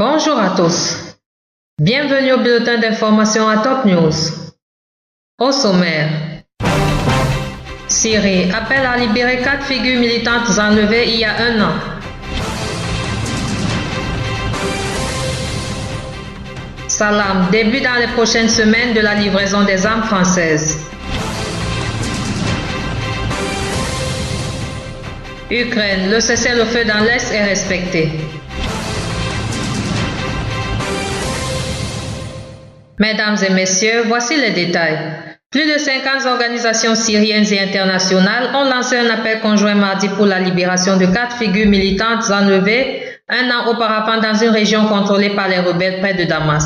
Bonjour à tous. Bienvenue au bulletin d'information à Top News. Au sommaire, Syrie appelle à libérer 4 figures militantes enlevées il y a un an. Salam débute dans les prochaines semaines de la livraison des armes françaises. Ukraine, le cessez-le-feu dans l'Est est respecté. Mesdames et messieurs, voici les détails. Plus de 50 organisations syriennes et internationales ont lancé un appel conjoint mardi pour la libération de 4 figures militantes enlevées un an auparavant dans une région contrôlée par les rebelles près de Damas.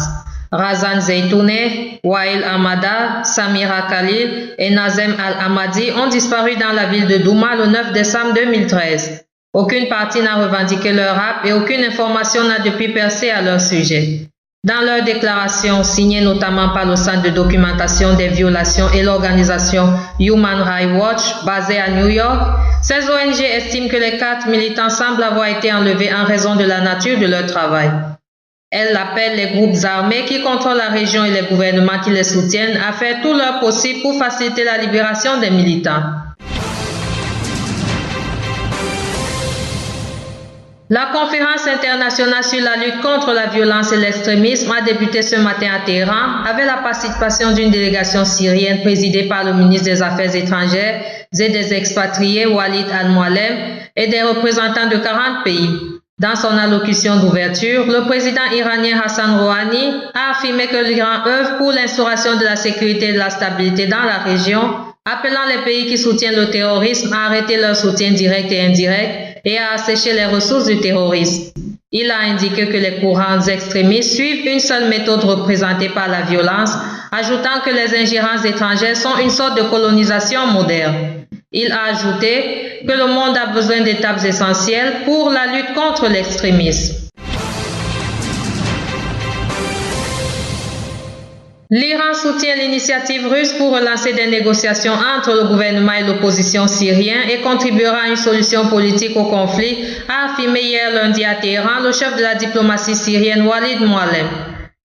Razan Zeytouneh, Wael Hamada, Samira Khalil et Nazem Al-Hamadi ont disparu dans la ville de Douma le 9 décembre 2013. Aucune partie n'a revendiqué leur rap et aucune information n'a depuis percé à leur sujet. Dans leur déclaration, signée notamment par le Centre de documentation des violations et l'organisation Human Rights Watch, basée à New York, ces ONG estiment que les 4 militants semblent avoir été enlevés en raison de la nature de leur travail. Elles appellent les groupes armés qui contrôlent la région et les gouvernements qui les soutiennent à faire tout leur possible pour faciliter la libération des militants. La conférence internationale sur la lutte contre la violence et l'extrémisme a débuté ce matin à Téhéran avec la participation d'une délégation syrienne présidée par le ministre des Affaires étrangères et des expatriés Walid al-Muallem et des représentants de 40 pays. Dans son allocution d'ouverture, le président iranien Hassan Rouhani a affirmé que l'Iran œuvre pour l'instauration de la sécurité et de la stabilité dans la région, appelant les pays qui soutiennent le terrorisme à arrêter leur soutien direct et indirect et à assécher les ressources du terrorisme. Il a indiqué que les courants extrémistes suivent une seule méthode représentée par la violence, ajoutant que les ingérences étrangères sont une sorte de colonisation moderne. Il a ajouté que le monde a besoin d'étapes essentielles pour la lutte contre l'extrémisme. L'Iran soutient l'initiative russe pour relancer des négociations entre le gouvernement et l'opposition syrienne et contribuera à une solution politique au conflit, a affirmé hier lundi à Téhéran le chef de la diplomatie syrienne Walid Muallem.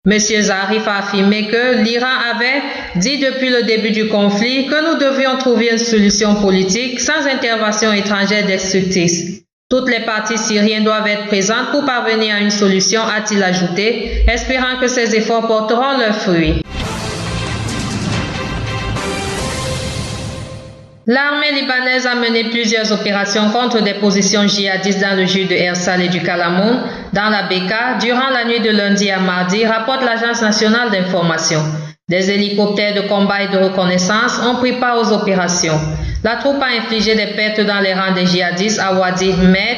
M. Zarif a affirmé que l'Iran avait dit depuis le début du conflit que nous devions trouver une solution politique sans intervention étrangère destructrice. Toutes les parties syriennes doivent être présentes pour parvenir à une solution, a-t-il ajouté, espérant que ces efforts porteront leurs fruits. L'armée libanaise a mené plusieurs opérations contre des positions djihadistes dans le jus de Ersal et du Kalamoun, dans la Beka, durant la nuit de lundi à mardi, rapporte l'Agence nationale d'information. Des hélicoptères de combat et de reconnaissance ont pris part aux opérations. La troupe a infligé des pertes dans les rangs des djihadistes à Wadi Med.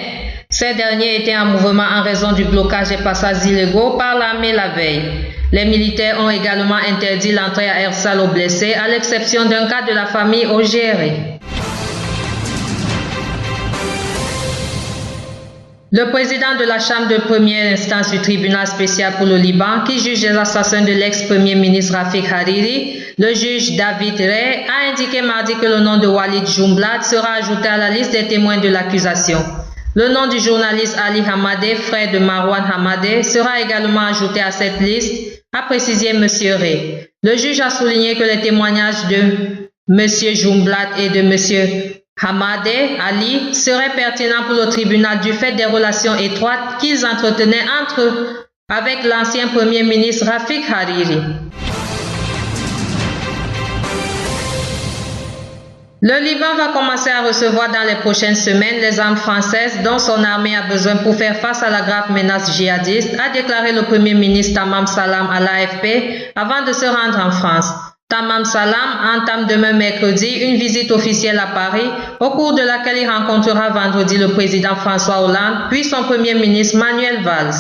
Ces derniers étaient en mouvement en raison du blocage des passages illégaux par l'armée la veille. Les militaires ont également interdit l'entrée à Ersal aux blessés, à l'exception d'un cas de la famille Ogéré. Le président de la Chambre de première instance du tribunal spécial pour le Liban, qui juge les assassins de l'ex-premier ministre Rafik Hariri, le juge David Ray, a indiqué mardi que le nom de Walid Jumblat sera ajouté à la liste des témoins de l'accusation. Le nom du journaliste Ali Hamadeh, frère de Marwan Hamadeh, sera également ajouté à cette liste, a précisé M. Ray. Le juge a souligné que les témoignages de M. Jumblat et de M. Hamadeh Ali seraient pertinents pour le tribunal du fait des relations étroites qu'ils entretenaient entre eux avec l'ancien premier ministre Rafik Hariri. Le Liban va commencer à recevoir dans les prochaines semaines les armes françaises dont son armée a besoin pour faire face à la grave menace djihadiste, a déclaré le premier ministre Tamam Salam à l'AFP avant de se rendre en France. Tamam Salam entame demain mercredi une visite officielle à Paris, au cours de laquelle il rencontrera vendredi le président François Hollande, puis son premier ministre Manuel Valls.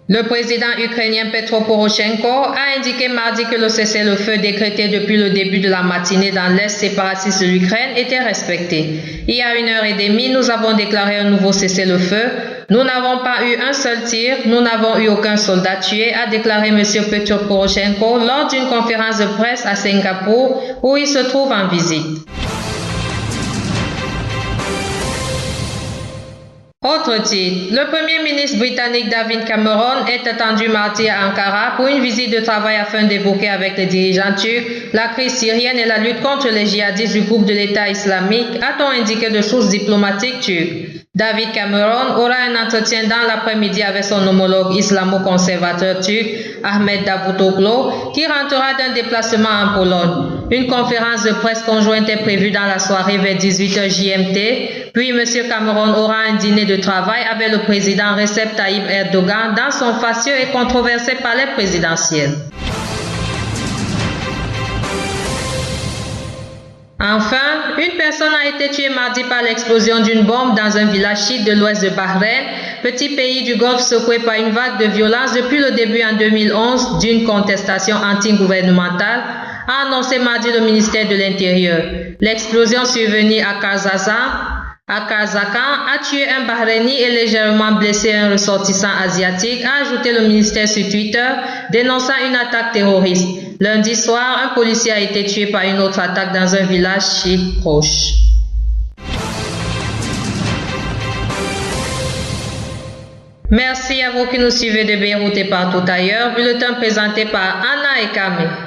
Le président ukrainien Petro Poroshenko a indiqué mardi que le cessez-le-feu décrété depuis le début de la matinée dans l'Est séparatiste de l'Ukraine était respecté. Il y a 1h30, nous avons déclaré un nouveau cessez-le-feu. Nous n'avons pas eu un seul tir, nous n'avons eu aucun soldat tué, a déclaré M. Petro Poroshenko lors d'une conférence de presse à Singapour où il se trouve en visite. Autre titre, le Premier ministre britannique David Cameron est attendu mardi à Ankara pour une visite de travail afin d'évoquer avec les dirigeants turcs la crise syrienne et la lutte contre les djihadistes du groupe de l'État islamique, a-t-on indiqué de sources diplomatiques turques. David Cameron aura un entretien dans l'après-midi avec son homologue islamo-conservateur turc Ahmet Davutoglu qui rentrera d'un déplacement en Pologne. Une conférence de presse conjointe est prévue dans la soirée vers 18h GMT, puis M. Cameron aura un dîner de travail avec le président Recep Tayyip Erdogan dans son fastueux et controversé palais présidentiel. Enfin, une personne a été tuée mardi par l'explosion d'une bombe dans un village chiite de l'ouest de Bahreïn, petit pays du Golfe secoué par une vague de violence depuis le début en 2011 d'une contestation anti-gouvernementale, a annoncé mardi le ministère de l'Intérieur. L'explosion survenue à Karzakan a tué un Bahreïni et légèrement blessé un ressortissant asiatique, a ajouté le ministère sur Twitter, dénonçant une attaque terroriste. Lundi soir, un policier a été tué par une autre attaque dans un village chiite proche. Merci à vous qui nous suivez de Beyrouth et partout ailleurs. Bulletin présenté par Anna et Camille.